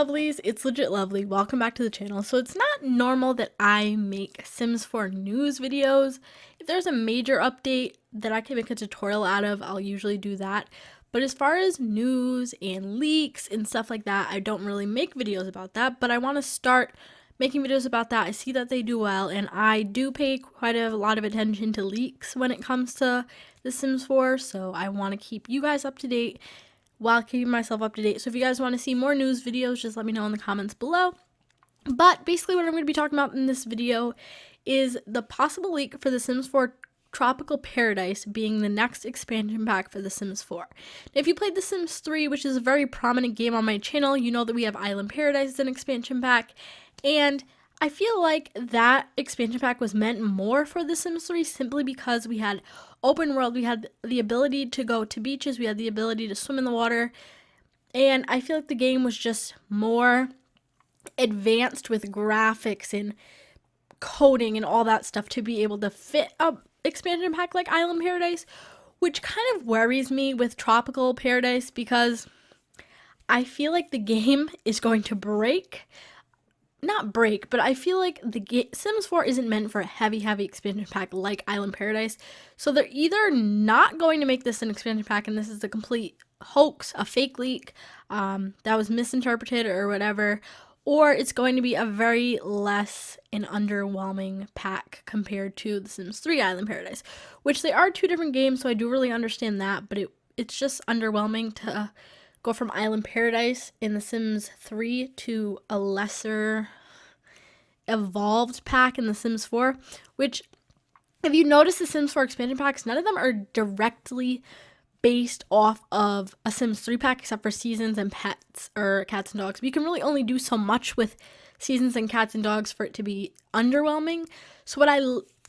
Lovelies, it's LegitLovely. Welcome back to the channel. So it's not normal that I make Sims 4 news videos. If there's a major update that I can make a tutorial out of, I'll usually do that. But as far as news and leaks and stuff like that, I don't really make videos about that, but I want to start making videos about that. I see that they do well, and I do pay quite a lot of attention to leaks when it comes to The Sims 4, so I want to keep you guys up to date while keeping myself up to date. So if you guys want to see more news videos, just let me know in the comments below. But basically what I'm going to be talking about in this video is the possible leak for The Sims 4 Tropical Paradise being the next expansion pack for The Sims 4. Now, if you played The Sims 3, which is a very prominent game on my channel, you know that we have Island Paradise as an expansion pack, and I feel like that expansion pack was meant more for The Sims 3 simply because we had open world, we had the ability to go to beaches, we had the ability to swim in the water, and I feel like the game was just more advanced with graphics and coding and all that stuff to be able to fit a expansion pack like Island Paradise, which kind of worries me with Tropical Paradise because I feel like the game is going to break. Not break, but I feel like the Sims 4 isn't meant for a heavy expansion pack like Island Paradise. So they're either not going to make this an expansion pack and this is a complete hoax, a fake leak that was misinterpreted or whatever, or it's going to be a very less and underwhelming pack compared to The Sims 3 Island Paradise, which they are two different games, so I do really understand that, but it's just underwhelming to go from Island Paradise in The Sims 3 to a lesser evolved pack in The Sims 4, which, if you notice the Sims 4 expansion packs, none of them are directly based off of a Sims 3 pack except for seasons and pets or cats and dogs. But you can really only do so much with seasons and cats and dogs for it to be underwhelming. So what I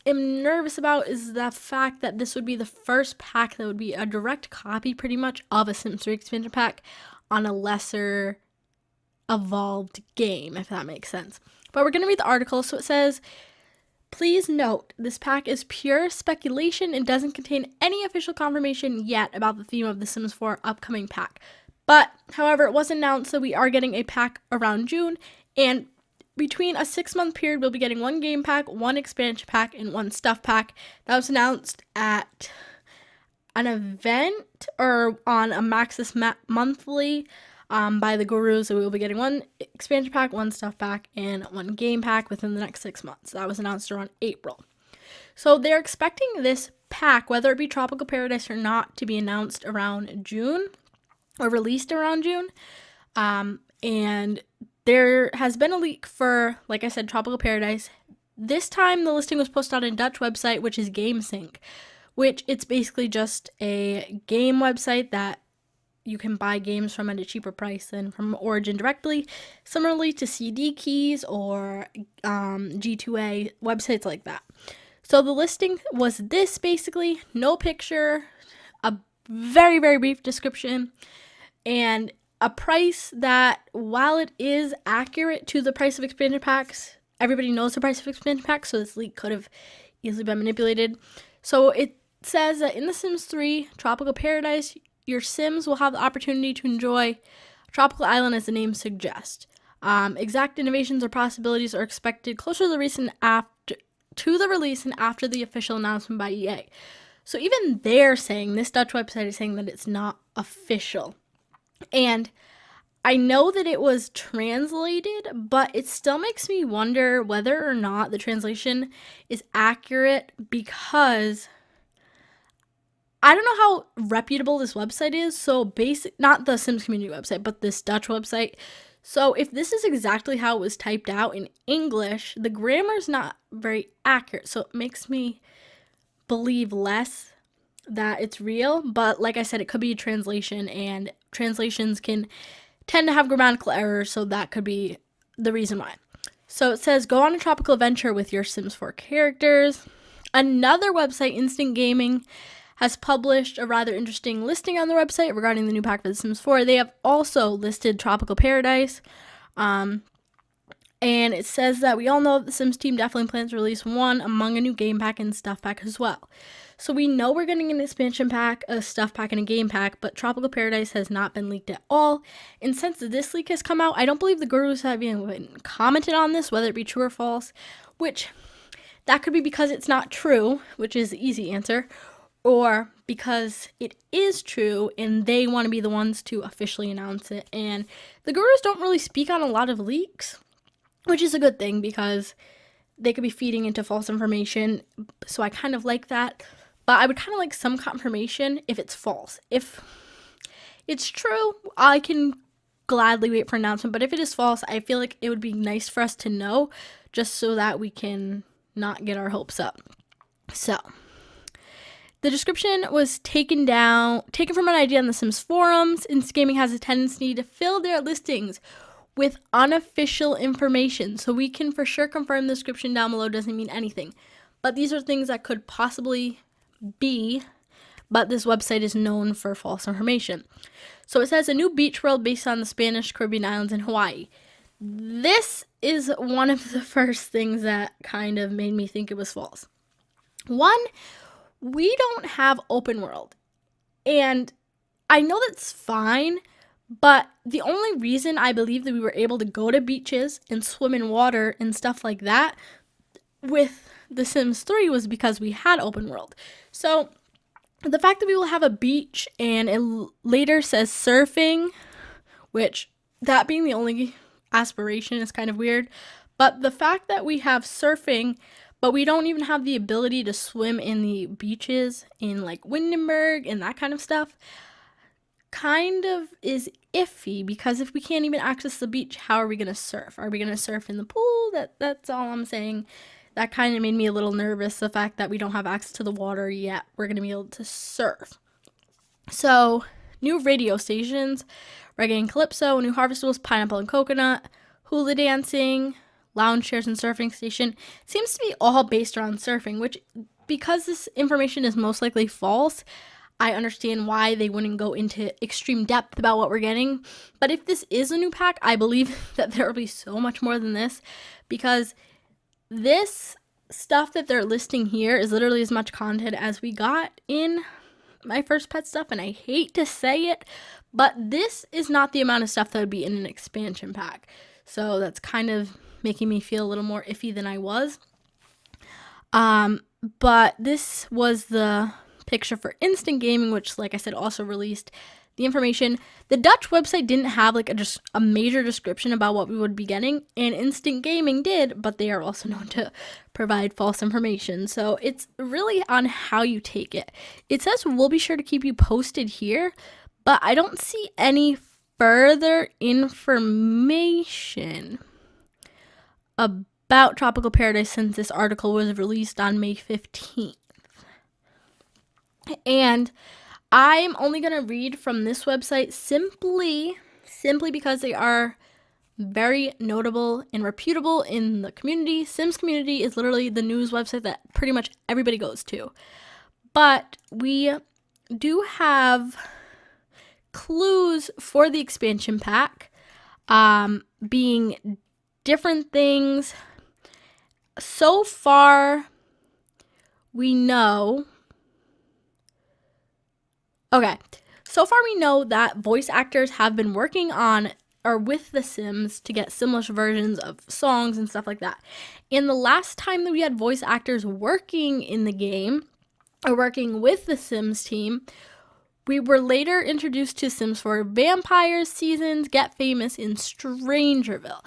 am nervous about is the fact that this would be the first pack that would be a direct copy pretty much of a Sims 3 expansion pack on a lesser evolved game, if that makes sense. But we're going to read the article. So it says, please note, this pack is pure speculation and doesn't contain any official confirmation yet about the theme of the Sims 4 upcoming pack. But, however, it was announced that we are getting a pack around June, and between a 6-month period, we'll be getting one game pack, one expansion pack, and one stuff pack. That was announced at an event or on a Maxis Monthly by the Gurus. So we will be getting one expansion pack, one stuff pack, and one game pack within the next 6 months. That was announced around April. So they're expecting this pack, whether it be Tropical Paradise or not, to be announced around June or released around June. And there has been a leak for, like I said, Tropical Paradise. This time the listing was posted on a Dutch website, which is GameSync, which it's basically just a game website that you can buy games from at a cheaper price than from Origin directly, similarly to CD Keys or G2A, websites like that. So the listing was this basically, no picture, a very brief description, and a price that, while it is accurate to the price of expansion packs, everybody knows the price of expansion packs, so this leak could have easily been manipulated. So it says that in The Sims 3 Tropical Paradise, your Sims will have the opportunity to enjoy a tropical island as the name suggests. Exact innovations or possibilities are expected closer to the release and after the official announcement by EA. So even they're saying, this Dutch website is saying that it's not official. And I know that it was translated, but it still makes me wonder whether or not the translation is accurate because I don't know how reputable this website is. So not the Sims community website, but this Dutch website. So if this is exactly how it was typed out in English, the grammar's not very accurate. So it makes me believe less that it's real. But like I said, it could be a translation, and translations can tend to have grammatical errors. So that could be the reason why. So it says, go on a tropical adventure with your Sims 4 characters. Another website, Instant Gaming, has published a rather interesting listing on their website regarding the new pack for The Sims 4. They have also listed Tropical Paradise. And it says that we all know that the Sims team definitely plans to release one among a new game pack and stuff pack as well. So we know we're getting an expansion pack, a stuff pack, and a game pack, but Tropical Paradise has not been leaked at all. And since this leak has come out, I don't believe the gurus have even commented on this, whether it be true or false, which that could be because it's not true, which is the easy answer, or because it is true and they want to be the ones to officially announce it. And the gurus don't really speak on a lot of leaks, which is a good thing because they could be feeding into false information. So I kind of like that. But I would kind of like some confirmation if it's false. If it's true, I can gladly wait for announcement. But if it is false, I feel like it would be nice for us to know just so that we can not get our hopes up. So the description was taken from an idea on the Sims forums. Instant Gaming has a tendency to fill their listings with unofficial information. So we can for sure confirm the description down below doesn't mean anything. But these are things that could possibly be, but this website is known for false information. So it says a new beach world based on the Spanish Caribbean islands in Hawaii. This is one of the first things that kind of made me think it was false. One, we don't have open world. And I know that's fine, but the only reason I believe that we were able to go to beaches and swim in water and stuff like that with The Sims 3 was because we had open world. So the fact that we will have a beach and it later says surfing, which that being the only aspiration is kind of weird. But the fact that we have surfing, but we don't even have the ability to swim in the beaches in like Windenburg and that kind of stuff, kind of is iffy, because if we can't even access the beach, how are we going to surf? Are we going to surf in the pool? That's all I'm saying. That kind of made me a little nervous, the fact that we don't have access to the water yet. We're going to be able to surf. So, new radio stations, reggae and calypso, new harvestables, pineapple and coconut, hula dancing, lounge chairs and surfing station. Seems to be all based around surfing, which, because this information is most likely false, I understand why they wouldn't go into extreme depth about what we're getting. But if this is a new pack, I believe that there will be so much more than this, because this stuff that they're listing here is literally as much content as we got in my first pet stuff, and I hate to say it, but this is not the amount of stuff that would be in an expansion pack. So that's kind of making me feel a little more iffy than I was. But this was the picture for Instant Gaming, which, like I said, also released the information. The Dutch website didn't have like a major description about what we would be getting, and Instant Gaming did, but they are also known to provide false information. So it's really on how you take it. It says we'll be sure to keep you posted here, but I don't see any further information about Tropical Paradise since this article was released on May 15th. And I'm only going to read from this website simply because they are very notable and reputable in the community. Sims community is literally the news website that pretty much everybody goes to. But we do have clues for the expansion pack, being different things. So far, we know... Okay, so far we know that voice actors have been working on or with The Sims to get similar versions of songs and stuff like that. And the last time that we had voice actors working in the game or working with the Sims team, we were later introduced to Sims 4 Vampires Seasons, Get Famous, in Strangerville.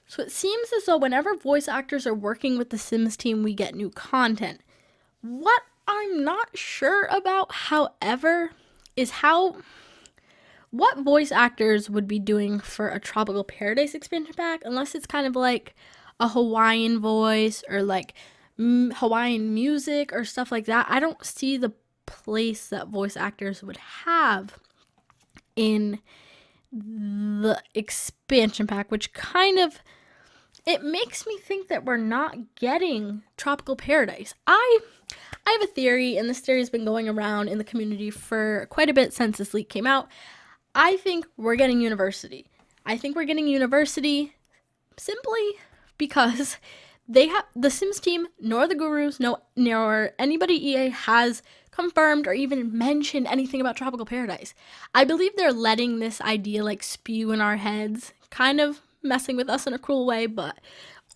So it seems as though whenever voice actors are working with the Sims team, we get new content. What I'm not sure about, however, is what voice actors would be doing for a Tropical Paradise expansion pack, unless it's kind of like a Hawaiian voice or like Hawaiian music or stuff like that. I don't see the place that voice actors would have in the expansion pack, which kind of, it makes me think that we're not getting Tropical Paradise. I have a theory, and this theory has been going around in the community for quite a bit since this leak came out. I think we're getting University. I think we're getting University simply because the Sims team, nor the gurus, nor anybody EA has confirmed or even mentioned anything about Tropical Paradise. I believe they're letting this idea like spew in our heads, kind of messing with us in a cruel way, but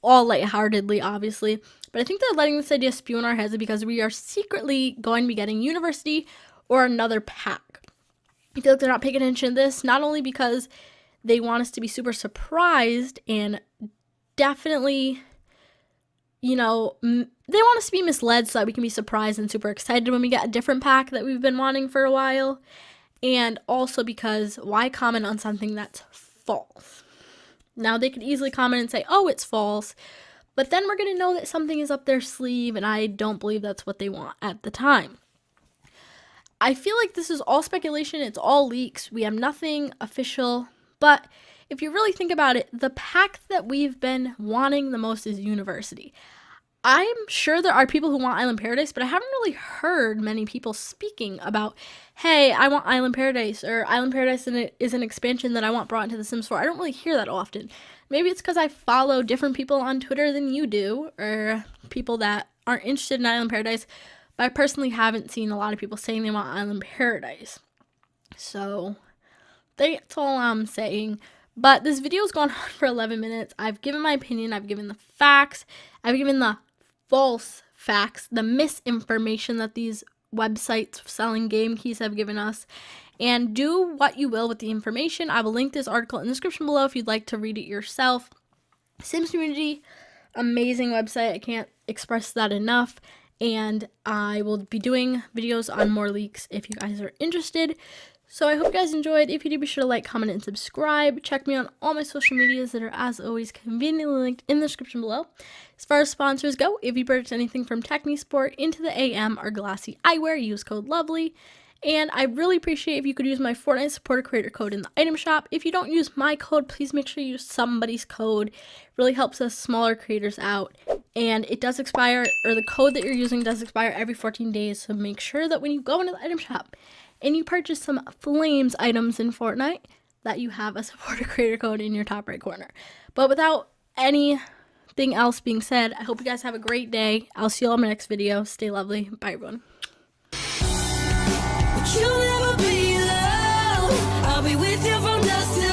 all lightheartedly, obviously. But I think they're letting this idea spew in our heads because we are secretly going to be getting University or another pack. I feel like they're not paying attention to this, not only because they want us to be super surprised and definitely, they want us to be misled so that we can be surprised and super excited when we get a different pack that we've been wanting for a while. And also because why comment on something that's false? Now, they could easily comment and say, oh, it's false, but then we're going to know that something is up their sleeve, and I don't believe that's what they want at the time. I feel like this is all speculation. It's all leaks. We have nothing official, but if you really think about it, the pack that we've been wanting the most is University. I'm sure there are people who want Island Paradise, but I haven't really heard many people speaking about, hey, I want Island Paradise, or Island Paradise is an expansion that I want brought into The Sims 4. I don't really hear that often. Maybe it's because I follow different people on Twitter than you do, or people that aren't interested in Island Paradise, but I personally haven't seen a lot of people saying they want Island Paradise. So that's all I'm saying. But this video's gone on for 11 minutes. I've given my opinion. I've given the facts. I've given the false facts, the misinformation that these websites selling game keys have given us, and do what you will with the information. I will link this article in the description below if you'd like to read it yourself. Sims Community, amazing website. I can't express that enough, and I will be doing videos on more leaks if you guys are interested. So I hope you guys enjoyed. If you do, be sure to like, comment, and subscribe. Check me on all my social medias that are, as always, conveniently linked in the description below. As far as sponsors go, if you purchase anything from Technisport, Into the AM, or Glassy Eyewear, use code LOVELY. And I really appreciate if you could use my Fortnite supporter creator code in the item shop. If you don't use my code, please make sure you use somebody's code. It really helps us smaller creators out. And it does expire, or the code that you're using does expire every 14 days. So make sure that when you go into the item shop and you purchase some Flames items in Fortnite, that you have a supporter creator code in your top right corner. But without anything else being said, I hope you guys have a great day. I'll see you all in my next video. Stay lovely. Bye, everyone. You'll never be alone. I'll be with you from dusk till